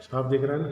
साफ दिख रहा है ना?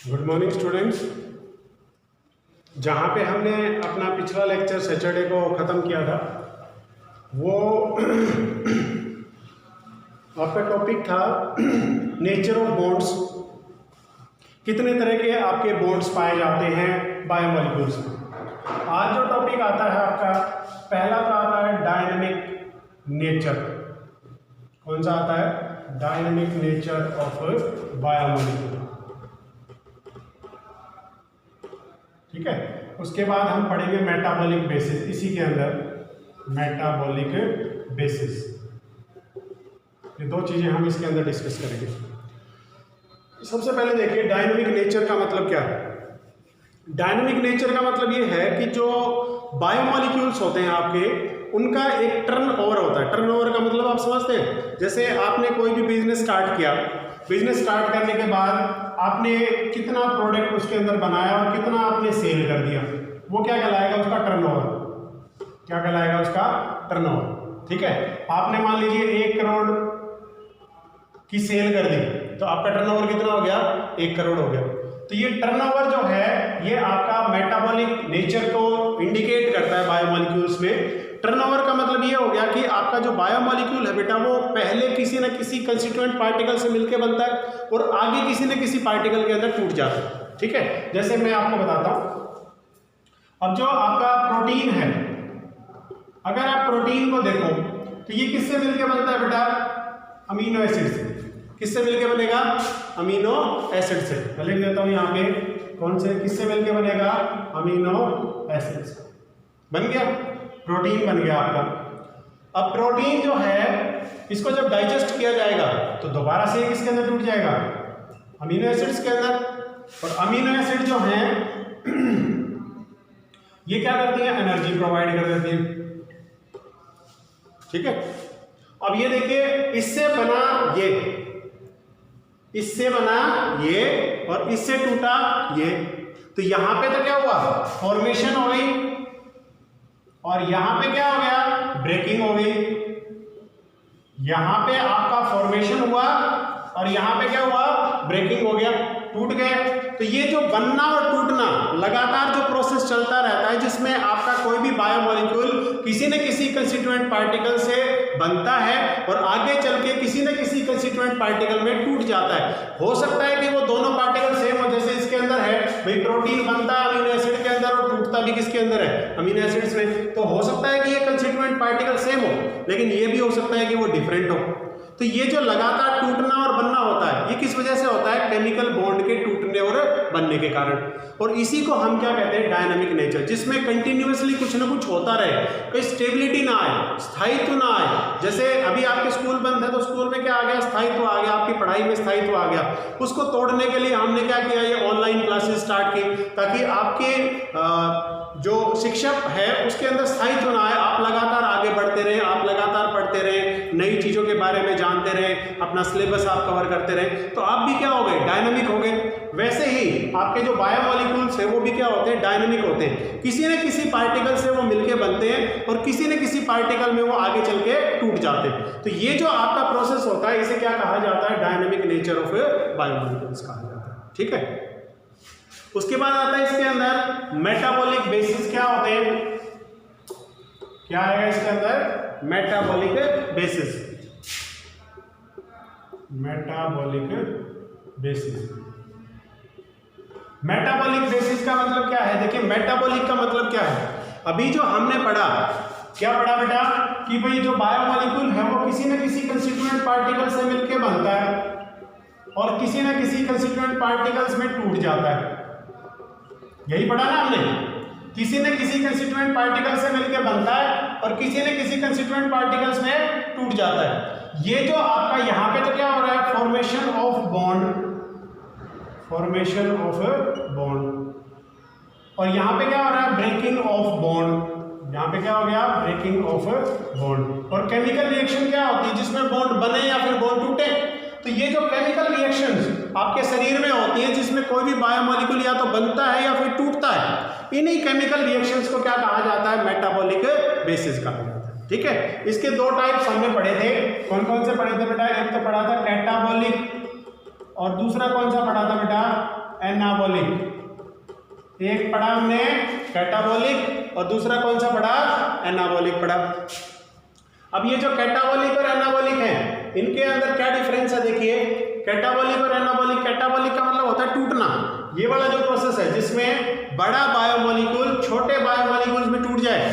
Good morning students. जहाँ पे हमने अपना पिछला लेक्चर सैटरडे को ख़त्म किया था वो आपका टॉपिक था नेचर ऑफ बॉन्ड्स। कितने तरह के आपके बॉन्ड्स पाए जाते हैं बायोमॉलिक्यूल्स में। आज जो टॉपिक आता है आपका पहला तो आता है डायनेमिक नेचर। कौन सा आता है? Dynamic nature of biomolecule. ठीक है। उसके बाद हम पढ़ेंगे मेटाबॉलिक बेसिस। इसी के अंदर मेटाबॉलिक बेसिस, ये दो चीजें हम इसके अंदर डिस्कस करेंगे। सबसे पहले देखिए डायनेमिक नेचर का मतलब क्या है। डायनेमिक नेचर का मतलब ये है कि जो बायोमॉलिक्यूल्स होते हैं आपके, उनका एक टर्नओवर होता है। टर्नओवर का मतलब आप समझते हैं, जैसे आपने कोई भी बिजनेस स्टार्ट किया, बिजनेस स्टार्ट करने के बाद आपने कितना प्रोडक्ट उसके अंदर बनाया और कितना आपने सेल कर दिया, वो क्या कहलाएगा? उसका टर्नओवर। क्या कहलाएगा? उसका टर्नओवर। ठीक है। आपने मान लीजिए 1 करोड़ की सेल कर दी तो आपका टर्नओवर कितना हो गया? 1 करोड़ हो गया। तो ये टर्नओवर जो है ये आपका मेटाबॉलिक नेचर को इंडिकेट करता है बायोमॉलिक्यूल्स में। टर्नओवर का मतलब ये हो गया कि आपका जो बायोमॉलिक्यूल है बेटा वो पहले किसी न किसी कंस्टिट्यूएंट पार्टिकल से मिलकर बनता है और आगे किसी न किसी पार्टिकल के अंदर टूट जाता है। ठीक है। जैसे मैं आपको बताता हूं, अब जो आपका प्रोटीन है, अगर आप प्रोटीन को देखो तो ये किससे मिलकर बनता है बेटा? अमीनो एसिड से। किससे मिलकर बनेगा? अमीनो एसिड से। मैं लिख देता हूं यहां पे, कौन से किससे मिलकर बनेगा? अमीनो एसिड से। बन गया, प्रोटीन बन गया आपका। अब प्रोटीन जो है इसको जब डाइजेस्ट किया जाएगा तो दोबारा से किसके अंदर टूट जाएगा? अमीनो एसिड्स के अंदर। और अमीनो एसिड जो है ये क्या करती है? एनर्जी प्रोवाइड कर देती है। ठीक है। अब ये देखिए, इससे बना ये, इससे बना ये और इससे टूटा ये, तो यहां पे तो क्या हुआ? फॉर्मेशन हो गई। और यहां पे क्या हो गया? ब्रेकिंग हो गई। यहां पे आपका फॉर्मेशन हुआ और यहां पे क्या हुआ? ब्रेकिंग हो गया, टूट गए। तो ये जो बनना और टूटना लगातार जो प्रोसेस चलता रहता है, जिसमें आपका कोई भी बायोमॉलिक्यूल किसी न किसी कंस्टिट्यूएंट पार्टिकल से बनता है और आगे चल के किसी न किसी कंस्टिट्यूएंट पार्टिकल में टूट जाता है। हो सकता है कि वो दोनों पार्टिकल सेम हो, जैसे इसके अंदर है भाई, प्रोटीन बनता है अमीनो एसिड के अंदर और टूटता भी किसके अंदर है? अमीनो एसिड्स में। तो हो सकता है कि ये कंस्टिट्यूएंट पार्टिकल सेम हो, लेकिन ये भी हो सकता है कि वो डिफरेंट हो। तो ये जो लगातार टूटना और बनना होता है, ये किस वजह से होता है? केमिकल बॉन्ड के टूटने और बनने के कारण। और इसी को हम क्या कहते हैं? डायनामिक नेचर, जिसमें कंटिन्यूअसली कुछ ना कुछ होता रहे, कोई स्टेबिलिटी ना आए, स्थायित्व ना आए। जैसे अभी आपके स्कूल बंद है तो स्कूल में क्या आ गया? स्थायित्व आ गया, आपकी पढ़ाई में स्थायित्व आ गया। उसको तोड़ने के लिए हमने क्या किया? ये ऑनलाइन क्लासेस स्टार्ट की, ताकि आपके जो शिक्षक है उसके अंदर स्थायित्व ना आए। आप लगातार आगे बढ़ते रहे, आप लगातार पढ़ते रहे, नई चीज़ों के बारे में जानते रहे, अपना सिलेबस आप कवर करते रहे, तो आप भी क्या हो गए? डायनामिक हो गए। वैसे ही आपके जो बायोमॉलिक्यूल्स हैं वो भी क्या होते हैं? डायनामिक होते हैं। किसी न किसी पार्टिकल से वो मिलके बनते हैं और किसी न किसी पार्टिकल में वो आगे चल के टूट जाते हैं। तो ये जो आपका प्रोसेस होता है इसे क्या कहा जाता है? डायनामिक नेचर ऑफ बायोमॉलिक्यूल्स कहा जाता है। ठीक है। उसके बाद आता है इसके अंदर मेटाबॉलिक बेसिस। क्या होते हैं? क्या आएगा इसके अंदर? Metabolic basis. Metabolic basis. Metabolic basis का मतलब क्या है? देखिए, मेटाबॉलिक का मतलब क्या है? अभी जो हमने पढ़ा, क्या पढ़ा बेटा, कि भाई जो बायोमोलिक्यूल है वो किसी न किसी कंस्टिट्यूएंट पार्टिकल से मिलकर बनता है और किसी न किसी कंस्टिट्यूएंट पार्टिकल्स में टूट जाता है। यही पढ़ा ना हमने, किसी न किसी कंस्टिट्यूएंट पार्टिकल से मिलकर बनता है और किसी न किसी कंस्टिट्यूएंट पार्टिकल्स में टूट जाता है। ये जो आपका यहाँ पे तो क्या हो रहा है, formation of bond, formation of bond, और यहाँ पे क्या हो रहा है, ब्रेकिंग ऑफ बॉन्ड। यहाँ पे क्या हो गया, ब्रेकिंग ऑफ बॉन्ड। और केमिकल रिएक्शन क्या होती है, जिसमें बॉन्ड बने या फिर बॉन्ड टूटे। तो ये जो केमिकल रिएक्शंस आपके शरीर में होती है, जिसमें कोई भी बायोमोलिक्यूल या तो बनता है या फिर टूटता है, इन्हीं केमिकल रिएक्शंस को क्या कहा जाता है, मेटाबॉलिक बेसिस कहा जाता है। ठीक है, इसके दो टाइप्स हमने पढ़े थे। कौन कौन से पढ़े थे बेटा, एक तो पढ़ा था कैटाबॉलिक और दूसरा कौन सा पढ़ा था बेटा, एनाबॉलिक। एक पढ़ा हमने कैटाबॉलिक और दूसरा कौन सा पढ़ा, एनाबॉलिक पढ़ा। अब ये जो कैटाबॉलिक और एनाबॉलिक है, इनके अंदर क्या डिफरेंस है, देखिए कैटाबॉलिक और एनाबॉलिक। कैटाबॉलिक का मतलब होता है टूटना, ये वाला जो प्रोसेस है जिसमें बड़ा बायोमोलिक्यूल छोटे बायोमोलिक्यूल्स में टूट जाए,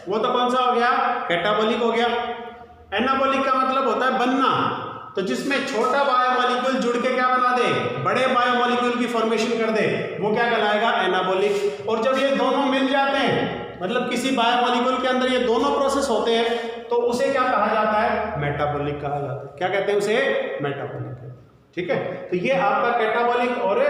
वो तो कौन सा हो गया, कैटाबॉलिक हो गया। एनाबॉलिक का मतलब होता है बनना, तो जिसमें छोटा बायोमोलिक्यूल जुड़ के क्या बना दे, बड़े बायोमोलिक्यूल की फॉर्मेशन कर दे, वो क्या कहलाएगा, एनाबॉलिक। और जब ये दोनों मिल जाते हैं, मतलब किसी बायोमोलिक्यूल के अंदर ये दोनों प्रोसेस होते हैं, तो उसे क्या कहा जाता है, मेटाबॉलिक कहा जाता है। क्या कहते हैं उसे, मेटाबॉलिक। ठीक है, तो ये आपका कैटाबॉलिक और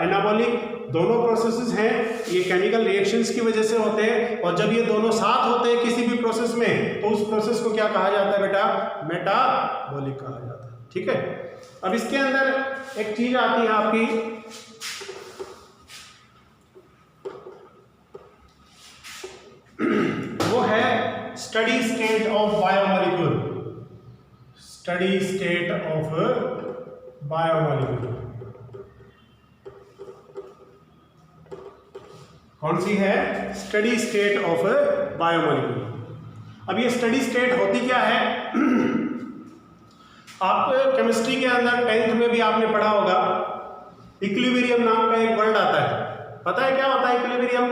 एनाबॉलिक दोनों प्रोसेसेस हैं, ये केमिकल रिएक्शंस की वजह से होते हैं। और जब ये दोनों साथ होते हैं किसी भी प्रोसेस में, तो उस प्रोसेस को क्या कहा जाता है बेटा, मेटाबॉलिक कहा जाता है। ठीक है, अब इसके अंदर एक चीज आती है आपकी, वो है steady state of biomolecule. Steady state of biomolecule कौन सी है, स्टडी स्टेट ऑफ बायोमोलिक्यूल। अब ये स्टडी स्टेट होती क्या है, आप केमिस्ट्री के अंदर 10th में भी आपने पढ़ा होगा, इक्विलिब्रियम नाम का एक वर्ड आता है। पता है क्या होता है equilibrium,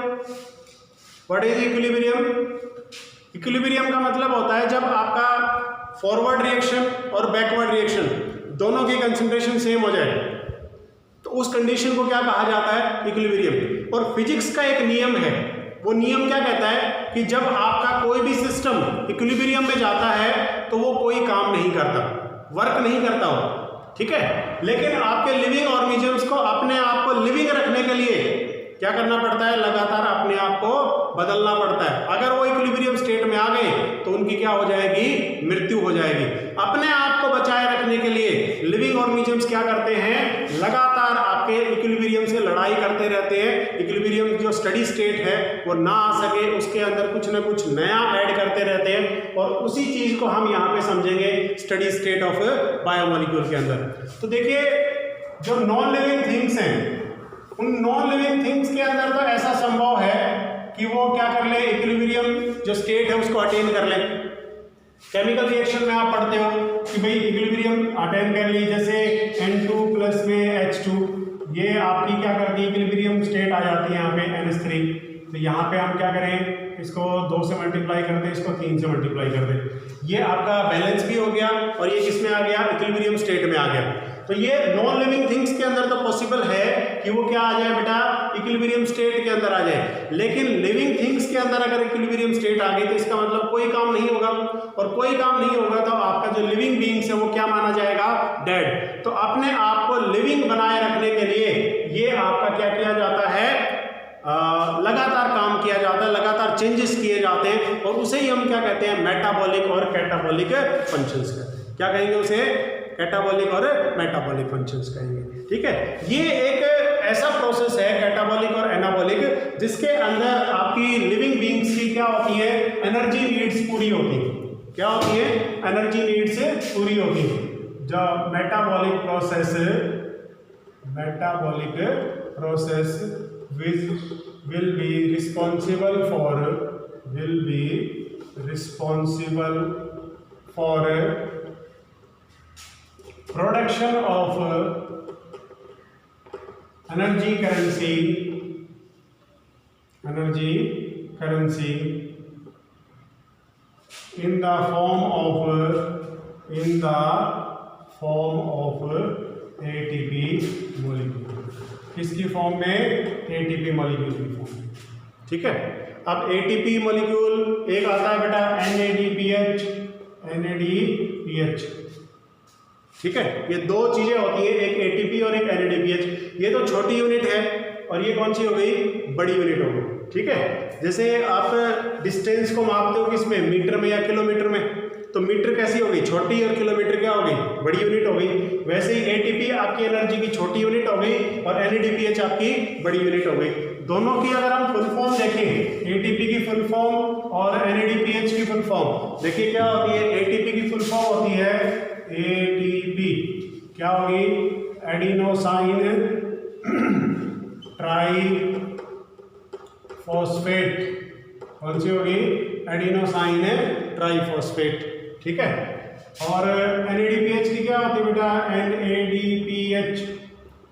what is equilibrium? Equilibrium का मतलब होता है जब आपका फॉरवर्ड रिएक्शन और बैकवर्ड रिएक्शन दोनों की कंसंट्रेशन सेम हो जाए, तो उस कंडीशन को क्या कहा जाता है, इक्विलिब्रियम। और फिजिक्स का एक नियम है, वो नियम क्या कहता है कि जब आपका कोई भी सिस्टम इक्विलिब्रियम में जाता है तो वो कोई काम नहीं करता, वर्क नहीं करता हो। ठीक है, लेकिन आपके लिविंग ऑर्गेनिजम्स को अपने आप को लिविंग रखने के लिए क्या करना पड़ता है, लगातार अपने आप को बदलना पड़ता है। अगर वो इक्विलिब्रियम स्टेट में आ गए तो उनकी क्या हो जाएगी, मृत्यु हो जाएगी। अपने आप को बचाए रखने के लिए लिविंग ऑर्गेनिजम्स क्या करते हैं, लगातार आपके इक्विलिब्रियम से लड़ाई करते रहते हैं। इक्विलिब्रियम जो स्टडी स्टेट है वो ना आ सके, उसके अंदर कुछ ना कुछ नया ऐड करते रहते हैं, और उसी चीज को हम यहाँ पे समझेंगे स्टडी स्टेट ऑफ बायोमोलिक्यूल के अंदर। तो देखिए, जो नॉन लिविंग थिंग्स हैं, उन नॉन लिविंग थिंग्स के अंदर तो ऐसा संभव है कि वो क्या कर ले, इक्विलिब्रियम जो स्टेट है उसको अटेन कर ले। केमिकल रिएक्शन में आप पढ़ते हो कि भाई इक्विलिब्रियम अटेन कर ली, जैसे N2 प्लस में H2, ये आपकी क्या करती है, इक्विलिब्रियम स्टेट आ जाती है यहाँ पे NH3। तो यहाँ पे हम क्या करें, इसको 2 से मल्टीप्लाई कर दें, इसको 3 से मल्टीप्लाई कर दें, ये आपका बैलेंस भी हो गया और ये किसमें आ गया, इक्विलिब्रियम स्टेट में आ गया। तो ये नॉन लिविंग थिंग्स के अंदर तो पॉसिबल है कि वो क्या आ जाए बेटा, इक्विलिब्रियम स्टेट के अंदर आ जाए। लेकिन लिविंग थिंग्स के अंदर अगर इक्विलिब्रियम स्टेट आ गई तो इसका मतलब कोई काम नहीं होगा, और कोई काम नहीं होगा तो आपका जो लिविंग बीइंग्स है वो क्या माना जाएगा, डेड। तो अपने आप को लिविंग बनाए रखने के लिए ये आपका क्या किया जाता है, लगातार काम किया जाता है, लगातार चेंजेस किए जाते हैं, और उसे ही हम क्या कहते हैं, मेटाबॉलिक और कैटाबॉलिक फंक्शंस कहते हैं। क्या कहेंगे उसे, कैटाबॉलिक और मेटाबॉलिक फंक्शंस कहेंगे। ठीक है, ये एक ऐसा प्रोसेस है कैटाबॉलिक और एनाबॉलिक, जिसके अंदर आपकी लिविंग बीइंग्स की क्या होती है, एनर्जी नीड्स पूरी होती है। क्या होती है, एनर्जी नीड्स पूरी होती है। जो metabolic process will be responsible for production of energy currency in the form of ATP molecule। किसकी फॉर्म में? ATP मॉलिक्यूल की फॉर्म में। ठीक है, अब ATP मॉलिक्यूल एक आता है बेटा NADPH। ठीक है, ये दो चीजें होती है, एक ATP और एक NADPH। ये तो छोटी यूनिट है और ये कौन सी हो गई? बड़ी यूनिट हो गई। ठीक है, जैसे आप डिस्टेंस को मापते हो किसमें? मीटर में या किलोमीटर में? तो मीटर कैसी हो गई? छोटी, और किलोमीटर क्या हो गई? बड़ी यूनिट हो गई। वैसे ही ATP आपकी एनर्जी की छोटी यूनिट हो गई और NADPH आपकी बड़ी यूनिट हो गई। दोनों की अगर हम फुल फॉर्म देखें, ATP की फुल फॉर्म और NADPH की फुल फॉर्म, देखिए क्या होती है? ATP की फुल फॉर्म होती है ATP, क्या होगी? Adenosine triphosphate. कौन सी होगी? Adenosine triphosphate. ठीक है, और NADPH की क्या होती है बेटा?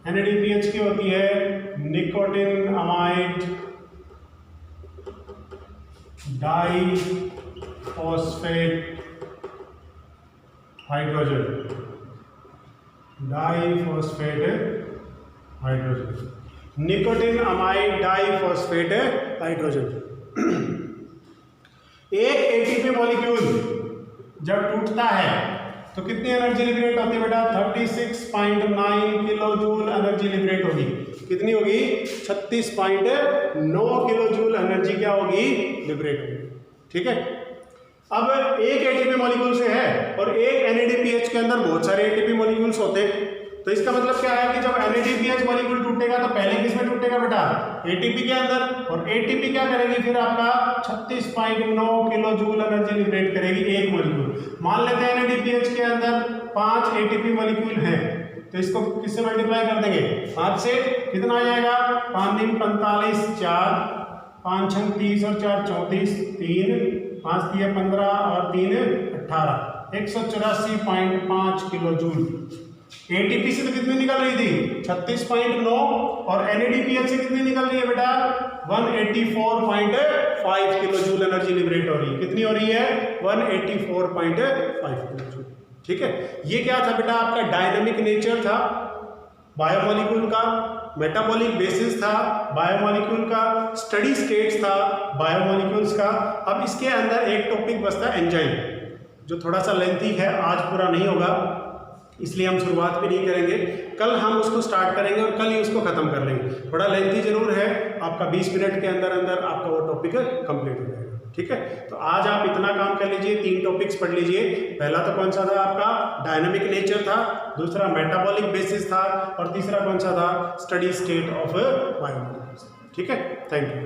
NADPH की होती है nicotine amide diphosphate hydrogen. Nicotine amide diphosphate hydrogen. एक ATP मॉलिक्यूल जब टूटता है तो कितनी एनर्जी लिबरेट होती है बेटा? 36.9 किलो जूल एनर्जी लिबरेट होगी। कितनी होगी? 36.9 किलो जूल एनर्जी क्या होगी? लिबरेट होगी। ठीक है, अब एक ATP मॉलिक्यूल से है और एक NADPH के अंदर बहुत सारे ATP मॉलिक्यूल्स होते हैं। तो इसका मतलब क्या है कि जब NADPH मॉलिक्यूल टूटेगा तो पहले किस में टूटेगा बेटा? ATP के अंदर। और ATP क्या करेगी फिर? आपका 36.9 किलो जूल एनर्जी लिबरेट करेगी एक मॉलिक्यूल। मान लेते हैं NADPH के अंदर 5 ATP मॉलिक्यूल हैं, तो इसको किससे मल्टीप्लाई कर देंगे? 5 से। कितना आ जाएगा? 5 × 45, 4, 5 × 30 और 4 34, 3, 5 × 15 और 3 18, 184.5 किलो जूल। ATP से तो कितनी निकल रही थी? 36.9, और NADPH से कितनी निकल रही है बेटा? 184.5 किलो जूल एनर्जी लिबरेट हो रही है। कितनी हो रही है? 184.5 किलो जूल। ठीक है, ये क्या था बेटा? आपका डायनामिक नेचर था बायोमोलिक्यूल का, मेटाबॉलिक बेसिस था बायोमोलिक्यूल का, स्टडी स्टेट्स था बायोमोलिक्यूल्स का। अब इसके अंदर एक टॉपिक बचता है एंजाइम, जो थोड़ा सा लेंथी है, आज पूरा नहीं होगा, इसलिए हम शुरुआत भी नहीं करेंगे। कल हम उसको स्टार्ट करेंगे और कल ही उसको खत्म कर लेंगे। थोड़ा लेंथी जरूर है, आपका 20 मिनट के अंदर अंदर आपका वो टॉपिक कंप्लीट हो जाएगा। ठीक है, तो आज आप इतना काम कर लीजिए, 3 टॉपिक्स पढ़ लीजिए। पहला तो कौन सा था? आपका डायनामिक नेचर था, दूसरा मेटाबॉलिक बेसिस था, और तीसरा कौन सा था? Steady state of biomolecules. ठीक है, थैंक यू।